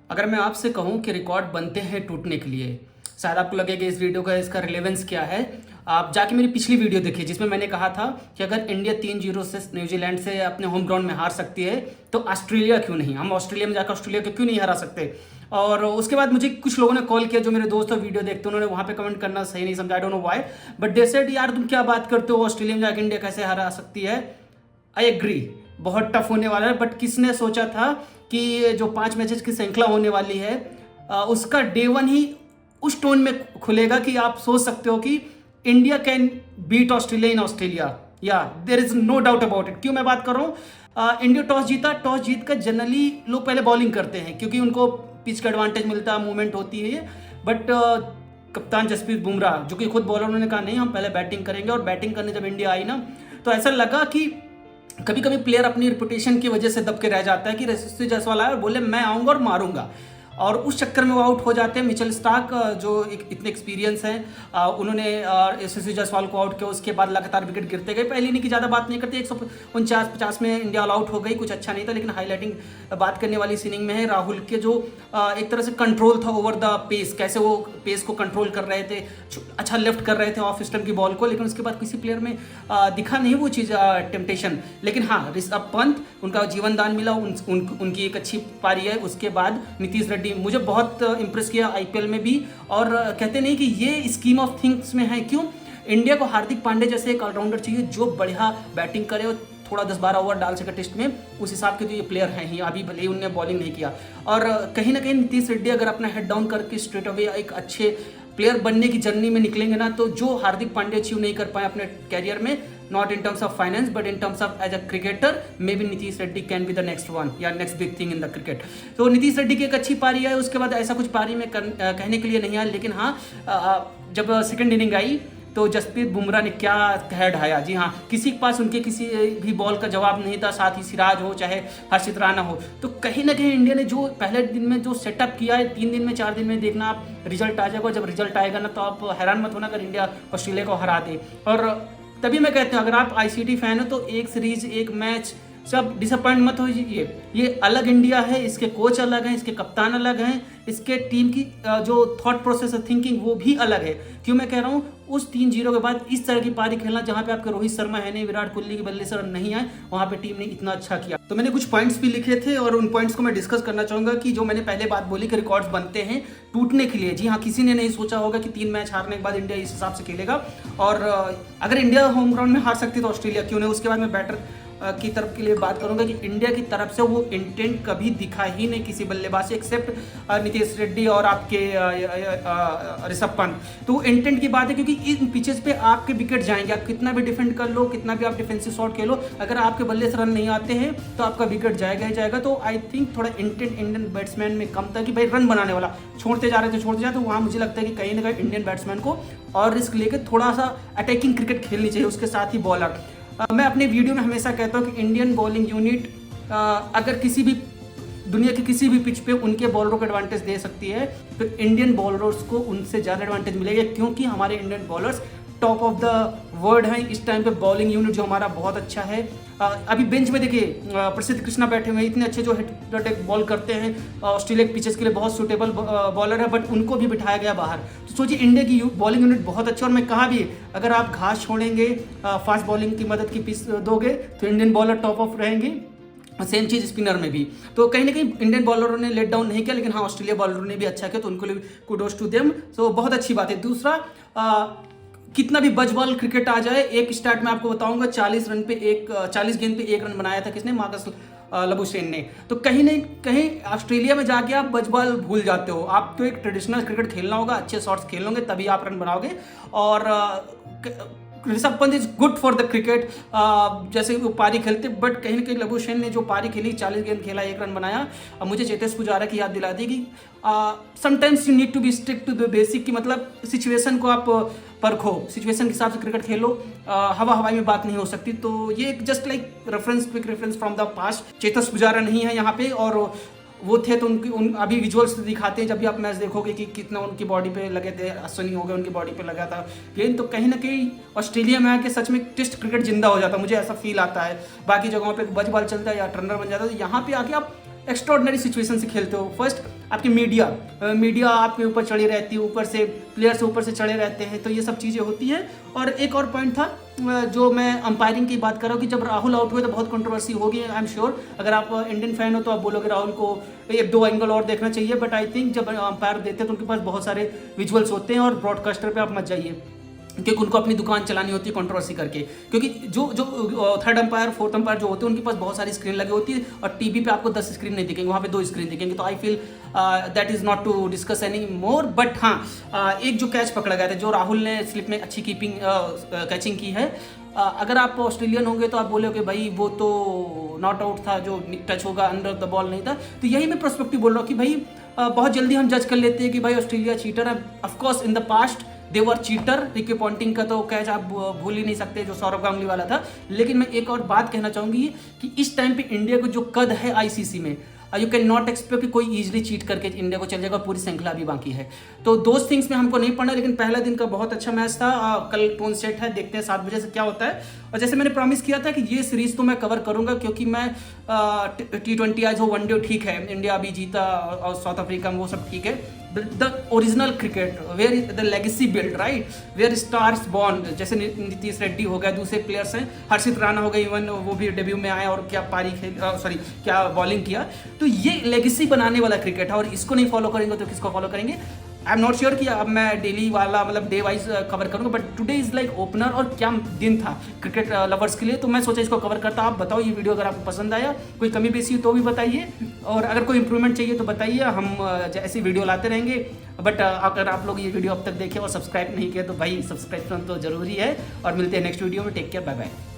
अगर मैं आपसे कहूँ कि रिकॉर्ड बनते हैं टूटने के लिए, शायद आपको लगेगा इस वीडियो का इसका रिलेवेंस क्या है। आप जाके मेरी पिछली वीडियो देखिए जिसमें मैंने कहा था कि अगर इंडिया 3-0 से न्यूजीलैंड से अपने होम ग्राउंड में हार सकती है तो ऑस्ट्रेलिया क्यों नहीं, हम ऑस्ट्रेलिया में जाकर ऑस्ट्रेलिया को क्यों नहीं हरा सकते। और उसके बाद मुझे कुछ लोगों ने कॉल किया जो मेरे दोस्त और वीडियो देखते हैं, उन्होंने वहाँ पे कमेंट करना सही नहीं समझा, I don't know why, but they said यार तुम क्या बात करते हो, ऑस्ट्रेलिया में जाकर इंडिया कैसे हरा सकती है। आई एग्री, बहुत टफ होने वाला है, बट किसने सोचा था कि जो 5 मैचेस की श्रृंखला होने वाली है उसका डे 1 ही उस टोन में खुलेगा कि आप सोच सकते हो कि India can beat Australia in Australia, या there is no doubt about it. क्यों मैं बात कर रहा हूँ, इंडिया टॉस जीता, टॉस जीत कर जनरली लोग पहले बॉलिंग करते हैं क्योंकि उनको पिच का एडवांटेज मिलता है, मूवमेंट होती है, बट कप्तान जसप्रीत बुमराह जो कि खुद बॉलर, उन्होंने कहा नहीं हम पहले बैटिंग करेंगे। और बैटिंग करने जब इंडिया आई ना तो ऐसा लगा कि कभी कभी प्लेयर अपनी रिपुटेशन की वजह से दब के रह जाता है कि यशस्वी जायसवाल आया और बोले मैं आऊँगा और मारूंगा, और उस चक्कर में वो आउट हो जाते हैं। मिचेल स्टार्क जो इतने एक्सपीरियंस हैं, उन्होंने यशस्वी जायसवाल को आउट किया, उसके बाद लगातार विकेट गिरते गए। पहले इनिंग की ज़्यादा बात नहीं करते, 149-50 में इंडिया ऑल आउट हो गई, कुछ अच्छा नहीं था, लेकिन हाईलाइटिंग बात करने वाली इस इनिंग में है राहुल के जो एक तरह से कंट्रोल था ओवर द पेस, कैसे वो पेस को कंट्रोल कर रहे थे, अच्छा लेफ्ट कर रहे थे ऑफ स्टम्प की बॉल को, लेकिन उसके बाद किसी प्लेयर में दिखा नहीं वो चीज़, टेम्पटेशन। लेकिन हाँ, ऋषभ पंत उनका जीवन दान मिला, उनकी एक अच्छी पारी है। उसके बाद नीतीश रेड्डी मुझे बहुत इंप्रेस किया आईपीएल में भी, और कहते नहीं कि ये स्कीम ऑफ थिंग्स में है। क्यों इंडिया को हार्दिक पांडे जैसे एक ऑलराउंडर चाहिए जो बढ़िया बैटिंग करे और थोड़ा 10-12 ओवर डाल सके टेस्ट में, उस हिसाब के तो ये प्लेयर हैं ही, अभी भले ही उनने बॉलिंग नहीं किया। और कहीं ना कहीं नीतीश रेड्डी अगर अपना हेड डाउन करके स्ट्रेट अवे एक अच्छे प्लेयर बनने की जर्नी में निकलेंगे ना, तो जो हार्दिक पांडे अचीव नहीं कर पाए अपने कैरियर में, not in terms of finance but in terms of as a cricketer, may be Nitish Reddy can be the next one या next big thing in the cricket. तो नीतीश रेड्डी की एक अच्छी पारी है, उसके बाद ऐसा कुछ पारी में कहने के लिए नहीं आया, लेकिन हाँ जब सेकंड इनिंग आई तो जसप्रीत बुमराह ने क्या कह ढाया। जी हाँ, किसी के पास उनके किसी भी बॉल का जवाब नहीं था, साथ ही सिराज हो चाहे हर्षित राणा हो। तो कहीं ना कहीं इंडिया ने जो पहले दिन में जो सेटअप किया है, 3 दिन में 4 दिन में देखना आप रिजल्ट आ जाएगा। जब रिजल्ट आएगा ना तो आप हैरान मत होना अगर इंडिया ऑस्ट्रेलिया को हरा दे। और तभी मैं कहता हूँ अगर आप आईसीटी फैन हो तो एक सीरीज एक मैच सब डिसअपॉइंट मत होइए। ये अलग इंडिया है, इसके कोच अलग हैं, इसके कप्तान अलग हैं, इसके टीम की जो थॉट प्रोसेस है, थिंकिंग, वो भी अलग है। क्यों मैं कह रहा हूँ, उस 3-0 के बाद इस तरह की पारी खेलना जहाँ पे आपके रोहित शर्मा है नहीं, विराट कोहली के बल्ले से रन नहीं आए, वहाँ पे टीम ने इतना अच्छा किया। तो मैंने कुछ पॉइंट्स भी लिखे थे और उन पॉइंट्स को मैं डिस्कस करना चाहूँगा कि जो मैंने पहले बात बोली कि रिकॉर्ड्स बनते हैं टूटने के लिए। जी हाँ, किसी ने नहीं सोचा होगा कि 3 मैच हारने के बाद इंडिया इस हिसाब से खेलेगा, और अगर इंडिया होम ग्राउंड में हार सकती तो ऑस्ट्रेलिया क्यों नहीं। उसके बाद मैं बैटर की तरफ के लिए बात करूंगा कि इंडिया की तरफ से वो इंटेंट कभी दिखा ही नहीं किसी बल्लेबाज से, एक्सेप्ट नीतीश रेड्डी और आपके ऋषभ पंत। तो इंटेंट की बात है क्योंकि इन पिचेस पे आपके विकेट जाएंगे, आप कितना भी डिफेंड कर लो, कितना भी आप डिफेंसिव शॉट खेलो, अगर आपके बल्ले से रन नहीं आते हैं तो आपका विकेट जाएगा ही जाएगा। तो आई थिंक थोड़ा इंटेंट इंडियन बैट्समैन में कम था कि भाई रन बनाने वाला छोड़ते जा रहे थे, तो वहाँ मुझे लगता है कि कहीं ना कहीं इंडियन बैट्समैन को और रिस्क लेकर थोड़ा सा अटैकिंग क्रिकेट खेलनी चाहिए, उसके साथ ही बॉलर। मैं अपने वीडियो में हमेशा कहता हूँ कि इंडियन बॉलिंग यूनिट अगर किसी भी दुनिया की किसी भी पिच पे उनके बॉलरों को एडवांटेज दे सकती है, तो इंडियन बॉलर्स को उनसे ज़्यादा एडवांटेज मिलेगा, क्योंकि हमारे Indian bowlers top of the world हैं इस टाइम पे। बॉलिंग यूनिट जो हमारा बहुत अच्छा है। अभी बेंच में देखिए प्रसिद्ध कृष्णा बैठे हुए हैं, इतने अच्छे जो हेड अटैक बॉल करते हैं, ऑस्ट्रेलिया के पिचेस के लिए बहुत सूटेबल बॉलर है, बट उनको भी बिठाया गया बाहर। तो सोचिए इंडिया की बॉलिंग यूनिट बहुत अच्छी। और मैं कहा भी अगर आप घास छोड़ेंगे, फास्ट बॉलिंग की मदद की पिच दोगे तो इंडियन बॉलर टॉप ऑफ रहेंगे। सेम चीज़ स्पिनर में भी। तो कहीं ना कहीं इंडियन बॉलरों ने लेट डाउन नहीं किया, लेकिन हाँ ऑस्ट्रेलिया बॉलरों ने भी अच्छा किया, तो उनको लिए कुडोस टू देम। सो बहुत अच्छी बात है। दूसरा, कितना भी बज बॉल क्रिकेट आ जाए, एक स्टार्ट में आपको बताऊंगा 40 गेंद पे 1 रन बनाया था किसने, मार्कस लबुशेन ने। तो कहीं नहीं कहीं ऑस्ट्रेलिया में जाके आप बज बॉल भूल जाते हो। आपको एक ट्रेडिशनल क्रिकेट खेलना होगा, अच्छे शॉट्स खेलोगे तभी आप रन बनाओगे। और Rishabh Pant is good for the cricket, जैसे वो पारी खेलते, बट कहीं ना कहीं लबुशेन ने जो पारी खेली, 40 गेंद खेला, 1 रन बनाया। मुझे चेतेश पुजारा की याद दिला दी कि sometimes you need to be stick to the basic, की मतलब सिचुएशन को आप परखो, सिचुएशन के हिसाब से क्रिकेट खेलो, हवा हवाई में बात नहीं हो सकती। तो ये एक just like reference, quick reference from the past. Chetesh Pujara नहीं है यहाँ पे, और वो थे तो अभी विजुअल्स दिखाते हैं, जब भी आप मैच देखोगे कि कितना उनकी बॉडी पे लगे थे, अश्विनी हो गए उनकी बॉडी पे लगा था गेंद। तो कहीं ना कहीं ऑस्ट्रेलिया में आके सच में टेस्ट क्रिकेट जिंदा हो जाता, मुझे ऐसा फील आता है। बाकी जगहों पे बज बॉल चलता है या टर्नर बन जाता है, तो यहाँ पे आके आप एक्स्ट्रॉर्डनरी सिचुएशन से खेलते हो। फर्स्ट आपकी मीडिया आपके ऊपर चढ़ी रहती है, ऊपर से प्लेयर्स ऊपर से चढ़े रहते हैं, तो ये सब चीज़ें होती है। और एक और पॉइंट था जो मैं अंपायरिंग की बात कर रहा हूँ कि जब राहुल आउट हुए तो बहुत कंट्रोवर्सी होगी। आई एम श्योर अगर आप इंडियन फैन हो तो आप बोलोगे राहुल को एक दो एंगल और देखना चाहिए, बट आई थिंक जब अंपायर देते हैं तो उनके पास बहुत सारे विजुअल्स होते हैं और ब्रॉडकास्टर पे आप मत जाइए, क्योंकि उनको अपनी दुकान चलानी होती है कंट्रोवर्सी करके। क्योंकि जो थर्ड अंपायर फोर्थ अंपायर जो होते हैं उनके पास बहुत सारी स्क्रीन लगी होती है और टीवी पे आपको 10 स्क्रीन नहीं दिखेंगे, वहाँ पे 2 स्क्रीन दिखेंगे। तो I feel that is not to discuss any more. But हाँ, एक जो कैच पकड़ा गया था, जो राहुल ने स्लिप में अच्छी कैचिंग की है। अगर आप ऑस्ट्रेलियन होंगे तो आप बोलोगे भाई वो तो नॉट आउट था, जो टच होगा अंडर द बॉल नहीं था। तो यही मैं पर्सपेक्टिव बोल रहा हूँ कि भाई बहुत जल्दी हम जज कर लेते हैं कि भाई ऑस्ट्रेलिया चीटर है। Of course in the past they were cheater. Ricky Ponting का तो कैच आप भूल ही नहीं सकते जो सौरव गांगुली वाला था। लेकिन मैं एक और बात कहना चाहूँगी कि इस टाइम पे इंडिया को जो कद है आईसीसी में, यू कैन नॉट एक्सपेक्ट कि कोई इजीली चीट करके इंडिया को चल जाएगा। पूरी श्रृंखला भी बाकी है, तो दोस्त थिंग्स में हमको नहीं पढ़ना। लेकिन पहला दिन का बहुत अच्छा मैच था। कल टोन सेट है, देखते हैं 7 बजे से क्या होता है। और जैसे मैंने प्रॉमिस किया था कि ये सीरीज तो मैं कवर करूंगा, क्योंकि मैं T20 आज हो, वनडे ठीक है, इंडिया अभी जीता और साउथ अफ्रीका में, वो सब ठीक है। The original cricket where is the legacy build, right, where stars born. जैसे नीतीश रेड्डी हो गया, दूसरे प्लेयर्स हैं, हर्षित राणा हो गए, इवन वो भी डेब्यू में आए और क्या पारी क्या बॉलिंग किया। तो ये लेगेसी बनाने वाला क्रिकेट है और इसको नहीं फॉलो करेंगे तो किसको फॉलो करेंगे। आई एम नॉट श्योर कि अब मैं डेली वाला मतलब डे वाइज कवर करूँगा, but today is like opener. और क्या दिन था क्रिकेट लवर्स के लिए, तो मैं सोचा इसको कवर करता। आप बताओ ये वीडियो अगर आपको पसंद आया, कोई कमी बेसी हो तो भी बताइए, और अगर कोई इंप्रूवमेंट चाहिए तो बताइए, हम ऐसी वीडियो लाते रहेंगे। बट अगर आप लोग ये वीडियो अब तक देखे और सब्सक्राइब नहीं किया तो भाई सब्सक्रिप्शन तो जरूरी है। और मिलते हैं नेक्स्ट वीडियो में। Take care, bye bye.